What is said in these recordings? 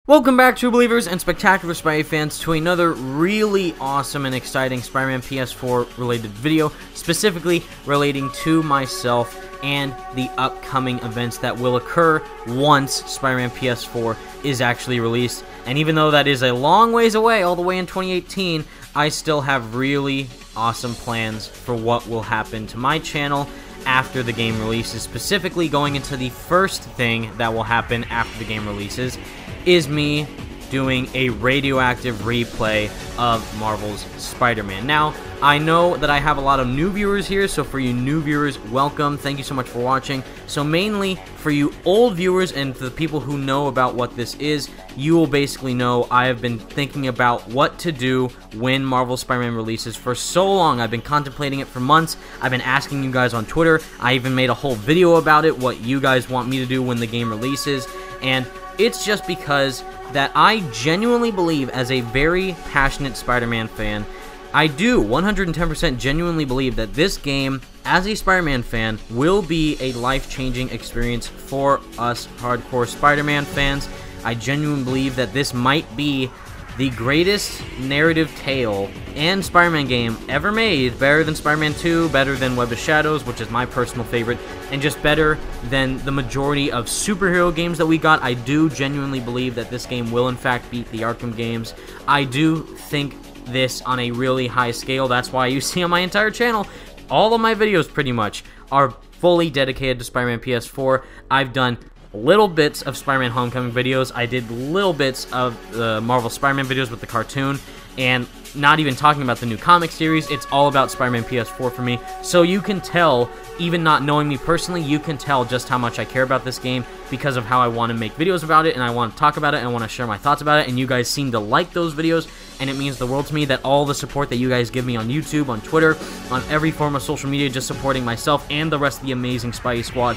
Welcome back, true believers and spectacular Spidey fans, to another really awesome and exciting Spider-Man PS4 related video, specifically relating to myself and the upcoming events that will occur once Spider-Man PS4 is actually released. And even though that is a long ways away, all the way in 2018, I still have really awesome plans for what will happen to my channel after the game releases. Specifically, going into the first thing that will happen after the game releases is me doing a Radioactive replay of Marvel's Spider-Man. Now, I know that I have a lot of new viewers here, so for you new viewers, welcome. Thank you so much for watching. So mainly for you old viewers and for the people who know about what this is, you will basically know I have been thinking about what to do when Marvel's Spider-Man releases for so long. I've been contemplating it for months. I've been asking you guys on Twitter. I even made a whole video about it, what you guys want me to do when the game releases, and it's just because that I genuinely believe, as a very passionate Spider-Man fan, I do 110% genuinely believe that this game, as a Spider-Man fan, will be a life-changing experience for us hardcore Spider-Man fans. I genuinely believe that this might be the greatest narrative tale and Spider-Man game ever made, better than Spider-Man 2, better than Web of Shadows, which is my personal favorite, and just better than the majority of superhero games that we got. I do genuinely believe that this game will in fact beat the Arkham games. I do think this on a really high scale. That's why you see on my entire channel, all of my videos pretty much are fully dedicated to Spider-Man PS4. I've done little bits of Spider-Man Homecoming videos. I did little bits of the Marvel Spider-Man videos with the cartoon, and not even talking about the new comic series. It's all about Spider-Man PS4 for me. So you can tell, even not knowing me personally, you can tell just how much I care about this game because of how I want to make videos about it, and I want to talk about it, and I want to share my thoughts about it, and you guys seem to like those videos, and it means the world to me that all the support that you guys give me on YouTube, on Twitter, on every form of social media, just supporting myself and the rest of the amazing Spidey Squad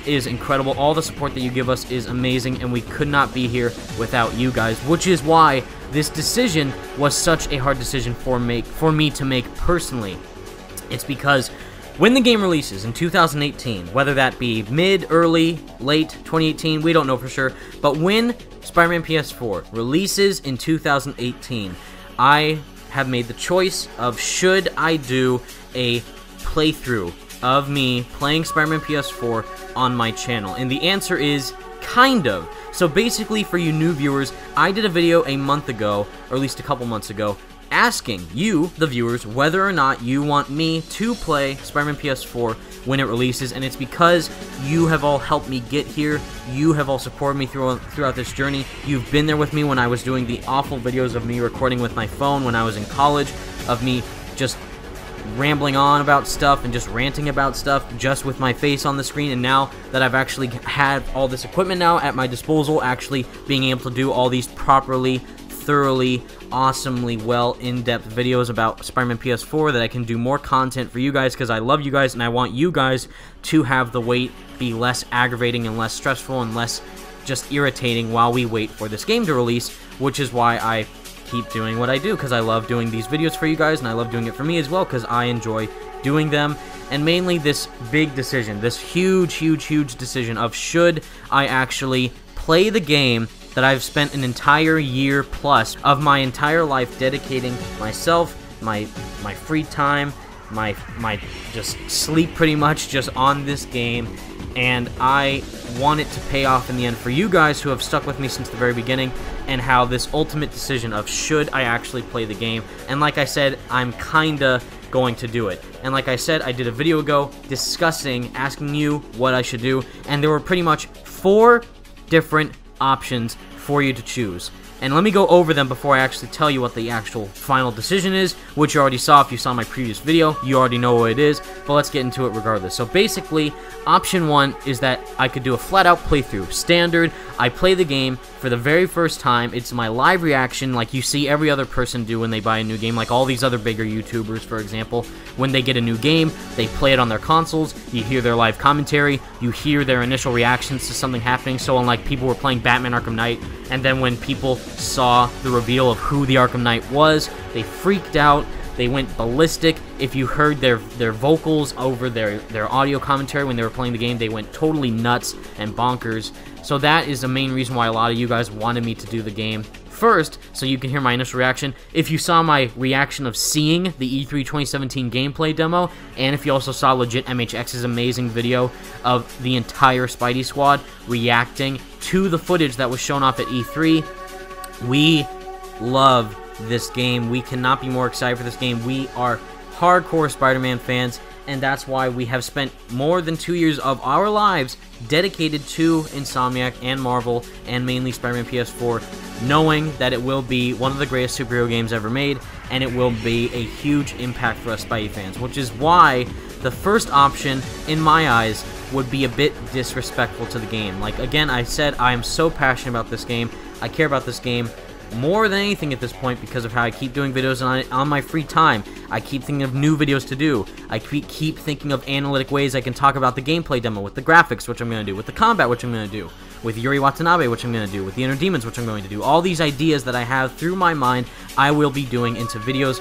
is incredible. All the support that you give us is amazing, and we could not be here without you guys, which is why this decision was such a hard decision for me to make personally. It's because when the game releases in 2018, whether that be mid, early, late 2018, we don't know for sure, but when Spider-Man PS4 releases in 2018, I have made the choice of should I do a playthrough of me playing Spider-Man PS4 on my channel, and the answer is kind of. So basically, for you new viewers, I did a video a month ago, or at least a couple months ago, asking you, the viewers, whether or not you want me to play Spider-Man PS4 when it releases, and it's because you have all helped me get here. You have all supported me throughout this journey. You've been there with me when I was doing the awful videos of me recording with my phone when I was in college, of me just rambling on about stuff and just ranting about stuff just with my face on the screen. And now that I've actually had all this equipment now at my disposal, actually being able to do all these properly, thoroughly, awesomely well in-depth videos about Spider-Man PS4, that I can do more content for you guys because I love you guys and I want you guys to have the wait be less aggravating and less stressful and less just irritating while we wait for this game to release, which is why I keep doing what I do, because I love doing these videos for you guys, and I love doing it for me as well, because I enjoy doing them. And mainly this big decision, this huge decision of should I actually play the game that I've spent an entire year plus of my entire life dedicating myself, my free time, my just sleep pretty much just on this game. And I want it to pay off in the end for you guys who have stuck with me since the very beginning, and how this ultimate decision of should I actually play the game. And like I said, I'm kinda going to do it. And like I said, I did a video ago discussing, asking you what I should do, and there were pretty much 4 different options for you to choose. And let me go over them before I actually tell you what the actual final decision is, which you already saw if you saw my previous video. You already know what it is, but let's get into it regardless. So basically, option 1 is that I could do a flat-out playthrough. Standard, I play the game for the very first time. It's my live reaction like you see every other person do when they buy a new game, like all these other bigger YouTubers, for example. When they get a new game, they play it on their consoles, you hear their live commentary, you hear their initial reactions to something happening. So unlike people were playing Batman Arkham Knight, and then when people saw the reveal of who the Arkham Knight was, they freaked out, they went ballistic. If you heard their vocals over their audio commentary when they were playing the game, they went totally nuts and bonkers. So that is the main reason why a lot of you guys wanted me to do the game first, so you can hear my initial reaction. If you saw my reaction of seeing the E3 2017 gameplay demo, and if you also saw legit MHX's amazing video of the entire Spidey Squad reacting to the footage that was shown off at E3, we love this game. We cannot be more excited for this game. We are hardcore Spider-Man fans, and that's why we have spent more than 2 years of our lives dedicated to Insomniac and Marvel, and mainly Spider-Man PS4, knowing that it will be one of the greatest superhero games ever made, and it will be a huge impact for us Spidey fans, which is why the first option, in my eyes, would be a bit disrespectful to the game. Like, again, I said I am so passionate about this game. I care about this game more than anything at this point because of how I keep doing videos on it on my free time. I keep thinking of new videos to do. I keep thinking of analytic ways I can talk about the gameplay demo, with the graphics, which I'm going to do, with the combat, which I'm going to do, with Yuri Watanabe, which I'm going to do, with the Inner Demons, which I'm going to do. All these ideas that I have through my mind, I will be doing into videos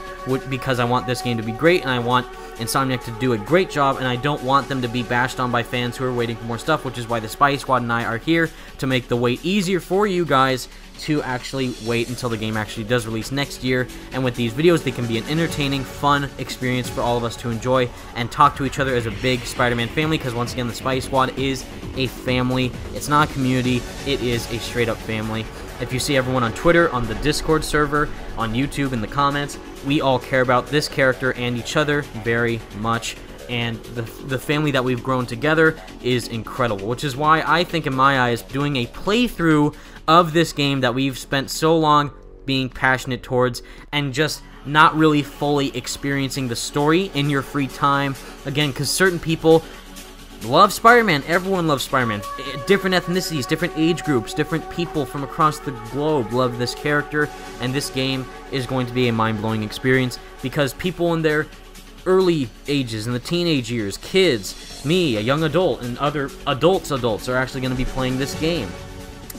because I want this game to be great, and I want Insomniac to do a great job, and I don't want them to be bashed on by fans who are waiting for more stuff, which is why the Spidey Squad and I are here to make the wait easier for you guys to actually wait until the game actually does release next year. And with these videos, they can be an entertaining, fun experience for all of us to enjoy and talk to each other as a big Spider-Man family, because once again, the Spidey Squad is a family. It's not a community, it is a straight-up family. If you see everyone on Twitter, on the Discord server, on YouTube, in the comments, we all care about this character and each other very much, and the family that we've grown together is incredible, which is why I think, in my eyes, doing a playthrough of this game that we've spent so long being passionate towards and just not really fully experiencing the story in your free time, again, because certain people love Spider-Man. Everyone loves Spider-Man. Different ethnicities, different age groups, different people from across the globe love this character, and this game is going to be a mind-blowing experience because people in their early ages, in the teenage years, kids, me, a young adult, and other adults are actually going to be playing this game.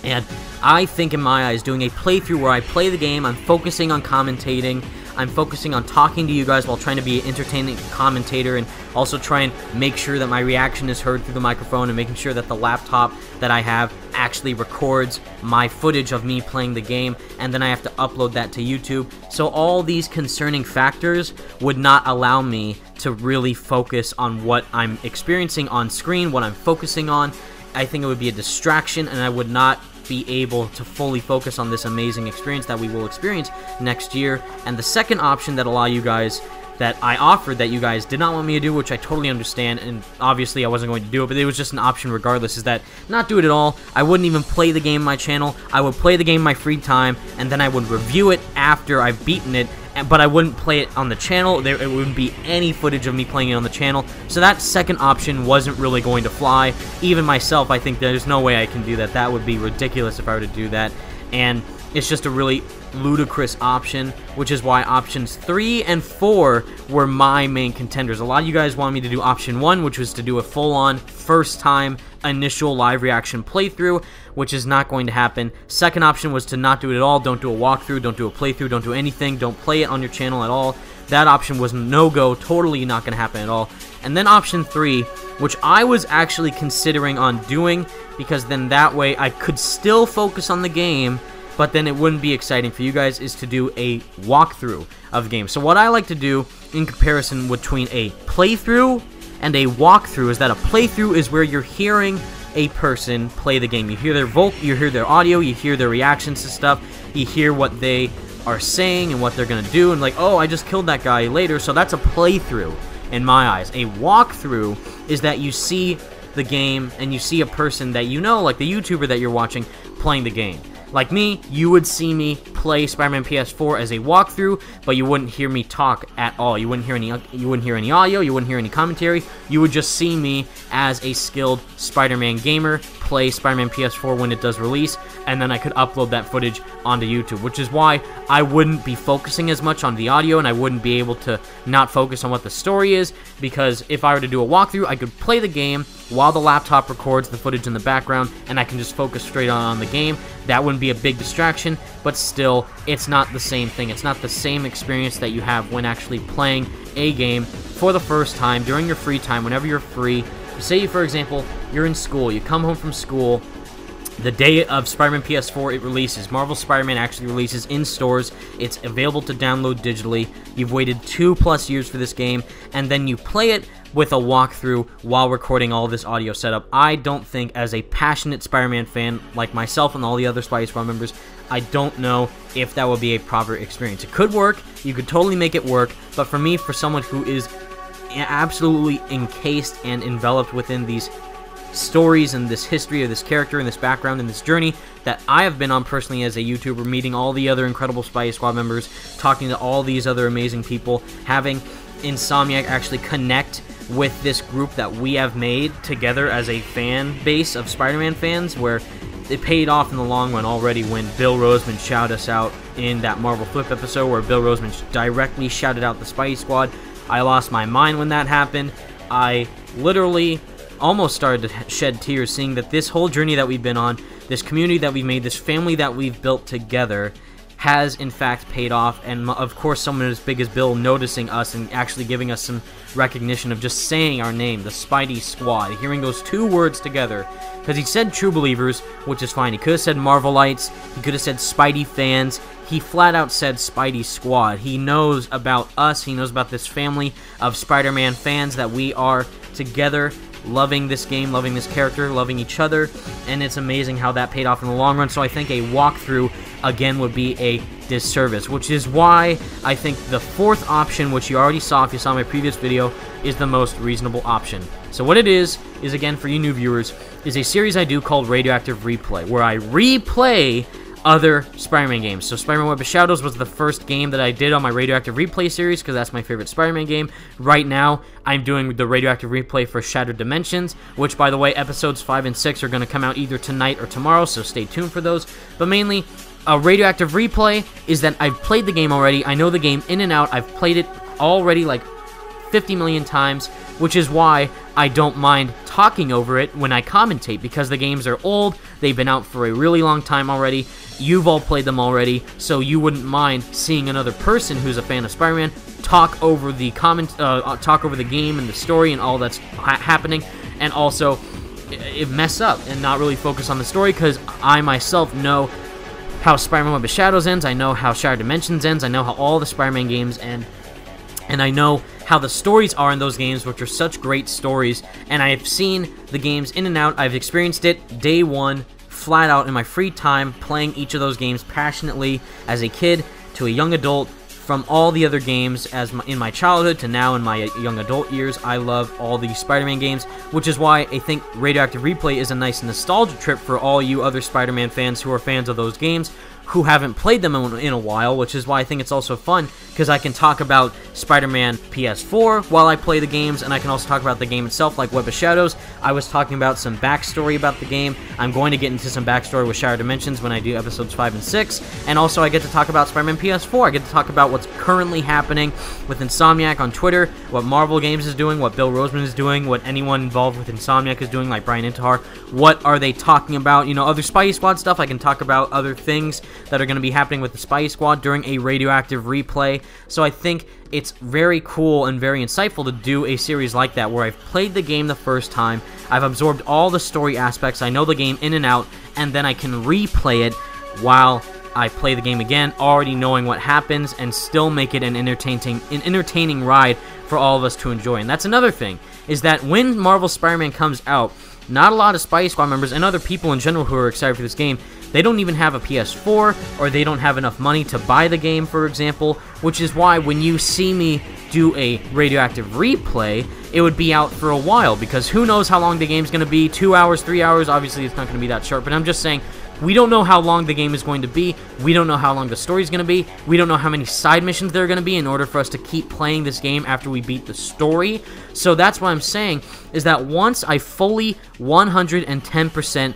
And I think, in my eyes, doing a playthrough where I play the game, I'm focusing on commentating, I'm focusing on talking to you guys while trying to be an entertaining commentator, and also try and make sure that my reaction is heard through the microphone, and making sure that the laptop that I have actually records my footage of me playing the game, and then I have to upload that to YouTube. So all these concerning factors would not allow me to really focus on what I'm experiencing on screen, what I'm focusing on. I think it would be a distraction, and I would not be able to fully focus on this amazing experience that we will experience next year. And the second option that a lot of you guys, that I offered that you guys did not want me to do, which I totally understand, and obviously I wasn't going to do it, but it was just an option regardless, is that not do it at all. I wouldn't even play the game on my channel. I would play the game in my free time, and then I would review it after I've beaten it, but I wouldn't play it on the channel. It wouldn't be any footage of me playing it on the channel. So that second option wasn't really going to fly. Even myself, I think there's no way I can do that. That would be ridiculous if I were to do that. And it's just a really ludicrous option, which is why options 3 and 4 were my main contenders. A lot of you guys wanted me to do option 1, which was to do a full-on, first-time, initial live reaction playthrough, which is not going to happen. Second option was to not do it at all. Don't do a walkthrough, don't do a playthrough, don't do anything, don't play it on your channel at all. That option was no-go, totally not going to happen at all. And then option 3, which I was actually considering on doing, because then that way I could still focus on the game, but then it wouldn't be exciting for you guys, is to do a walkthrough of the game. So what I like to do in comparison between a playthrough and a walkthrough is that a playthrough is where you're hearing a person play the game. You hear their you hear their audio, you hear their reactions to stuff, you hear what they are saying and what they're gonna do, and like, oh, I just killed that guy later. So that's a playthrough in my eyes. A walkthrough is that you see the game and you see a person that you know, like the YouTuber that you're watching, playing the game. Like me, you would see me play Spider-Man PS4 as a walkthrough, but you wouldn't hear me talk at all. You wouldn't hear any audio, you wouldn't hear any commentary. You would just see me as a skilled Spider-Man gamer play Spider-Man PS4 when it does release, and then I could upload that footage onto YouTube, which is why I wouldn't be focusing as much on the audio, and I wouldn't be able to not focus on what the story is, because if I were to do a walkthrough, I could play the game while the laptop records the footage in the background, and I can just focus straight on the game. That wouldn't be a big distraction, but still, it's not the same thing. It's not the same experience that you have when actually playing a game for the first time during your free time, whenever you're free. Say, for example, you're in school, you come home from school, The day of Spider-Man PS4, it releases. Marvel Spider-Man actually releases in stores. It's available to download digitally. You've waited 2+ years for this game, and then you play it with a walkthrough while recording all this audio setup. I don't think, as a passionate Spider-Man fan like myself and all the other Spidey Squad members, I don't know if that would be a proper experience. It could work. You could totally make it work, but for me, for someone who is absolutely encased and enveloped within these stories and this history of this character and this background and this journey that I have been on personally as a YouTuber, meeting all the other incredible Spidey Squad members, talking to all these other amazing people, having Insomniac actually connect with this group that we have made together as a fan base of Spider-Man fans, where it paid off in the long run already when Bill Roseman shouted us out in that Marvel Flip episode, where Bill Roseman directly shouted out the Spidey Squad. I lost my mind when that happened. I literally almost started to shed tears seeing that this whole journey that we've been on, this community that we've made, this family that we've built together, has in fact paid off. And of course, someone as big as Bill noticing us and actually giving us some recognition of just saying our name, the Spidey Squad, hearing those two words together. Because he said True Believers, which is fine. He could have said Marvelites. He could have said Spidey fans. He flat out said Spidey Squad. He knows about us. He knows about this family of Spider-Man fans that we are together, loving this game, loving this character, loving each other, and it's amazing how that paid off in the long run. So I think a walkthrough, again, would be a disservice, which is why I think the fourth option, which you already saw if you saw my previous video, is the most reasonable option. So what it is again, for you new viewers, is a series I do called Radioactive Replay, where I replay other Spider-Man games. So Spider-Man Web of Shadows was the first game that I did on my Radioactive Replay series, because that's my favorite Spider-Man game. Right now, I'm doing the Radioactive Replay for Shattered Dimensions, which, by the way, episodes 5 and 6 are going to come out either tonight or tomorrow, so stay tuned for those. But mainly, a Radioactive Replay is that I've played the game already. I know the game in and out. I've played it already like 50 million times, which is why I don't mind talking over it when I commentate, because the games are old, they've been out for a really long time already, you've all played them already, so you wouldn't mind seeing another person who's a fan of Spider-Man talk over the game and the story and all that's happening, and also mess up and not really focus on the story, because I myself know how Spider-Man Web of Shadows ends, I know how Shattered Dimensions ends, I know how all the Spider-Man games end, and I know how the stories are in those games, which are such great stories, and I've seen the games in and out. I've experienced it day one, flat out, in my free time, playing each of those games passionately as a kid to a young adult, from all the other games in my childhood to now in my young adult years. I love all the Spider-Man games, which is why I think Radioactive Replay is a nice nostalgia trip for all you other Spider-Man fans who are fans of those games, who haven't played them in a while, which is why I think it's also fun, because I can talk about Spider-Man PS4 while I play the games, and I can also talk about the game itself, like Web of Shadows. I was talking about some backstory about the game. I'm going to get into some backstory with Shattered Dimensions when I do episodes 5 and 6, and also I get to talk about Spider-Man PS4. I get to talk about what's currently happening with Insomniac on Twitter, what Marvel Games is doing, what Bill Roseman is doing, what anyone involved with Insomniac is doing, like Brian Intihar. What are they talking about? You know, other Spidey Squad stuff. I can talk about other things that are going to be happening with the Spidey Squad during a Radioactive Replay. So I think it's very cool and very insightful to do a series like that, where I've played the game the first time, I've absorbed all the story aspects, I know the game in and out, and then I can replay it while I play the game again, already knowing what happens, and still make it an entertaining ride for all of us to enjoy. And that's another thing, is that when Marvel Spider-Man comes out, not a lot of Spidey Squad members and other people in general who are excited for this game, they don't even have a PS4, or they don't have enough money to buy the game, for example, which is why when you see me do a Radioactive Replay, it would be out for a while, because who knows how long the game's going to be, 2 hours, 3 hours, obviously it's not going to be that short, but I'm just saying, we don't know how long the game is going to be, we don't know how long the story is going to be, we don't know how many side missions there are going to be in order for us to keep playing this game after we beat the story. So that's what I'm saying, is that once I fully 110%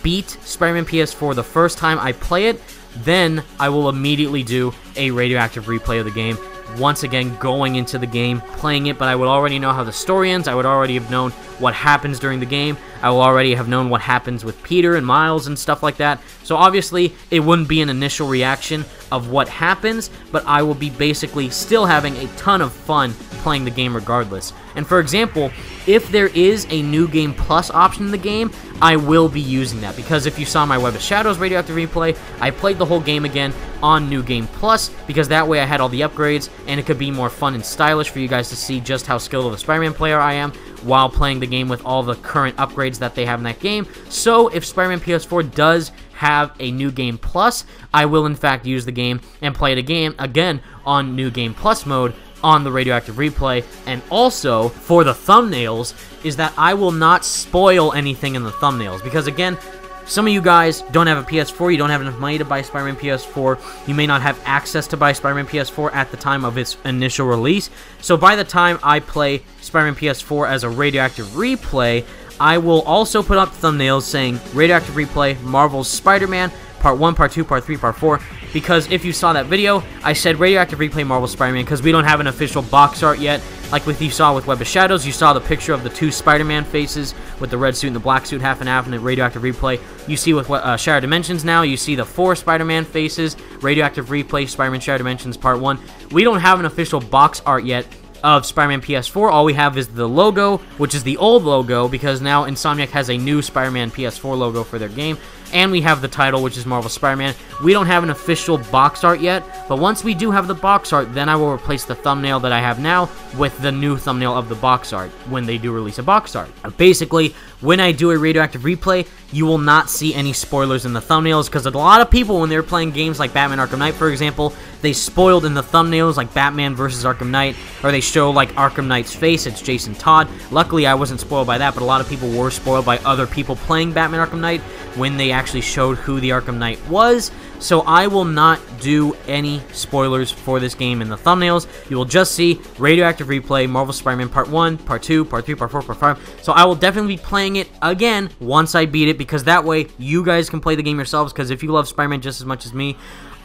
beat Spider-Man PS4 the first time I play it, then I will immediately do a Radioactive Replay of the game, once again going into the game, playing it, but I would already know how the story ends. I would already have known what happens during the game. I will already have known what happens with Peter and Miles and stuff like that. So obviously, it wouldn't be an initial reaction of what happens, but I will be basically still having a ton of fun playing the game regardless. And for example, if there is a New Game Plus option in the game, I will be using that, because if you saw my Web of Shadows Radioactive replay, I played the whole game again on New Game Plus, because that way I had all the upgrades, and it could be more fun and stylish for you guys to see just how skilled of a Spider-Man player I am while playing the game with all the current upgrades that they have in that game. So if Spider-Man PS4 does have a New Game Plus, I will in fact use the game and play it again on New Game Plus mode on the Radioactive replay. And also, for the thumbnails, is that I will not spoil anything in the thumbnails, because again, some of you guys don't have a PS4, you don't have enough money to buy Spider-Man PS4, you may not have access to buy Spider-Man PS4 at the time of its initial release, so by the time I play Spider-Man PS4 as a Radioactive replay, I will also put up thumbnails saying Radioactive replay, Marvel's Spider-Man, Part 1, Part 2, Part 3, Part 4, because if you saw that video, I said Radioactive replay Marvel Spider-Man because we don't have an official box art yet. Like what you saw with Web of Shadows, you saw the picture of the 2 Spider-Man faces with the red suit and the black suit half and half in the Radioactive replay. You see with Shattered Dimensions now, you see the 4 Spider-Man faces, Radioactive replay, Spider-Man Shattered Dimensions Part 1. We don't have an official box art yet of Spider-Man PS4. All we have is the logo, which is the old logo, because now Insomniac has a new Spider-Man PS4 logo for their game, and we have the title, which is Marvel Spider-Man. We don't have an official box art yet, but once we do have the box art, then I will replace the thumbnail that I have now with the new thumbnail of the box art when they do release a box art. Basically, when I do a Radioactive replay, you will not see any spoilers in the thumbnails, because a lot of people, when they were playing games like Batman Arkham Knight, for example, they spoiled in the thumbnails like Batman vs. Arkham Knight, or they show like Arkham Knight's face, it's Jason Todd. Luckily, I wasn't spoiled by that, but a lot of people were spoiled by other people playing Batman Arkham Knight when they actually showed who the Arkham Knight was. So I will not do any spoilers for this game in the thumbnails. You will just see Radioactive replay, Marvel Spider-Man Part 1, Part 2, Part 3, Part 4, Part 5. So I will definitely be playing it again once I beat it, because that way you guys can play the game yourselves, because if you love Spider-Man just as much as me,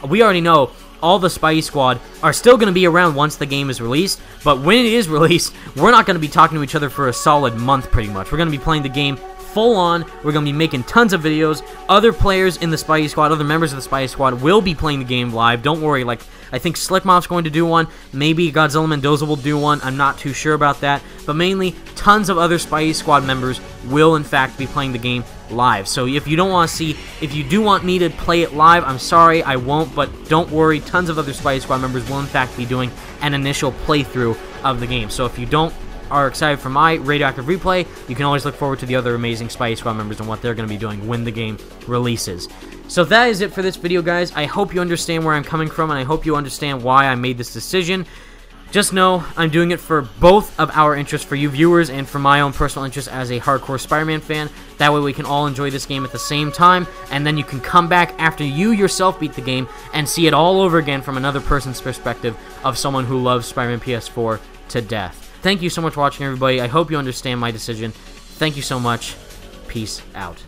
we already know all the Spidey Squad are still going to be around once the game is released, but when it is released, we're not going to be talking to each other for a solid month pretty much. We're going to be playing the game full on. We're going to be making tons of videos. Other players in the Spidey Squad, other members of the Spidey Squad will be playing the game live. Don't worry, like, I think Slickmop's going to do one. Maybe Godzilla Mendoza will do one. I'm not too sure about that. But mainly, tons of other Spidey Squad members will, in fact, be playing the game live. So if you don't want to see, if you do want me to play it live, I'm sorry, I won't. But don't worry, tons of other Spidey Squad members will, in fact, be doing an initial playthrough of the game. So if you are excited for my Radioactive replay, you can always look forward to the other amazing Spidey Squad members and what they're going to be doing when the game releases. So that is it for this video, guys. I hope you understand where I'm coming from, and I hope you understand why I made this decision. Just know I'm doing it for both of our interests, for you viewers and for my own personal interest as a hardcore Spider-Man fan. That way we can all enjoy this game at the same time, and then you can come back after you yourself beat the game and see it all over again from another person's perspective of someone who loves Spider-Man PS4 to death. Thank you so much for watching, everybody. I hope you understand my decision. Thank you so much. Peace out.